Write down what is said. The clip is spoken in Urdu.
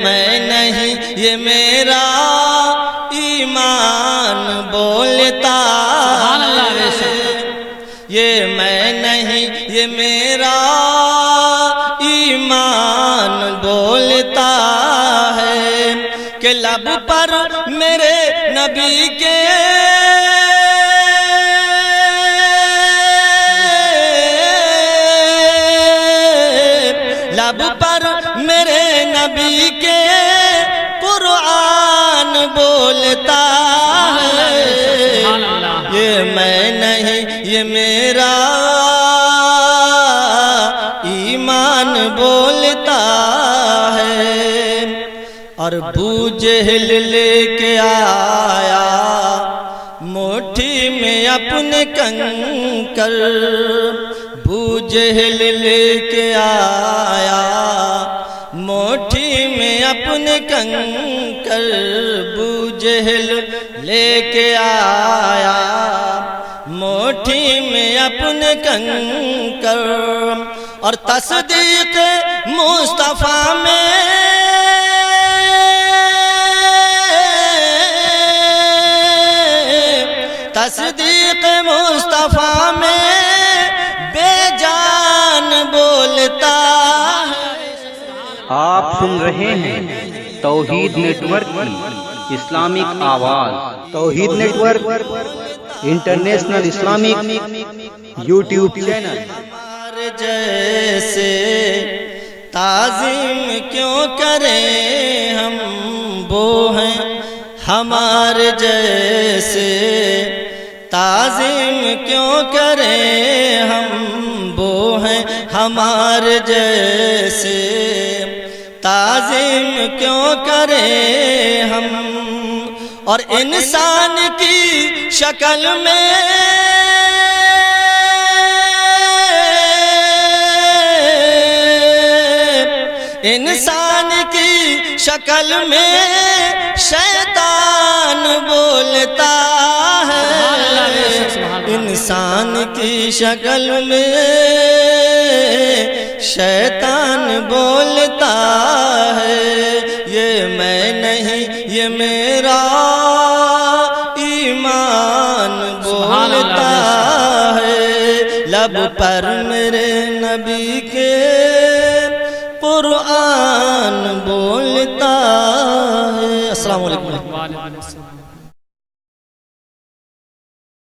میں نہیں یہ میرا ایمان بولتا ہے، یہ میں نہیں یہ میرا ایمان بولتا ہے کہ لب پر میرے نبی کے لب پر میرے نبی کے قرآن بولتا ہے، یہ میں نہیں یہ میرا ایمان بولتا ہے۔ اور ابو جہل لے کے آیا مٹھی میں اپنے کنکر، ابو جہل لے کے آیا مٹھی میں اپنے کنکر، ابو جہل لے کے آیا مٹھی میں اپنے کنکر، اور تصدیق مصطفیٰ میں تصدیق مصطفیٰ میں بے جان بولتا ہے۔ آپ سن رہے ہیں توحید نیٹ ورک کی اسلامک آواز۔ Tawheed network international Islamic YouTube channel. ہمارے جیسے تعظیم کیوں کریں ہم، وہ ہیں ہمارے جیسے تعظیم کیوں کریں ہم، وہ ہیں ہمارے جیسے تعظیم کیوں کریں ہم، اور انسان کی شکل میں انسان کی شکل میں شیطان بولتا ہے، انسان کی شکل میں شیطان بولتا ہے، یہ میں نہیں یہ میرا ایمان بولتا ہے، لب پر میرے نبی کے قرآن بولتا ہے۔ السلام علیکم۔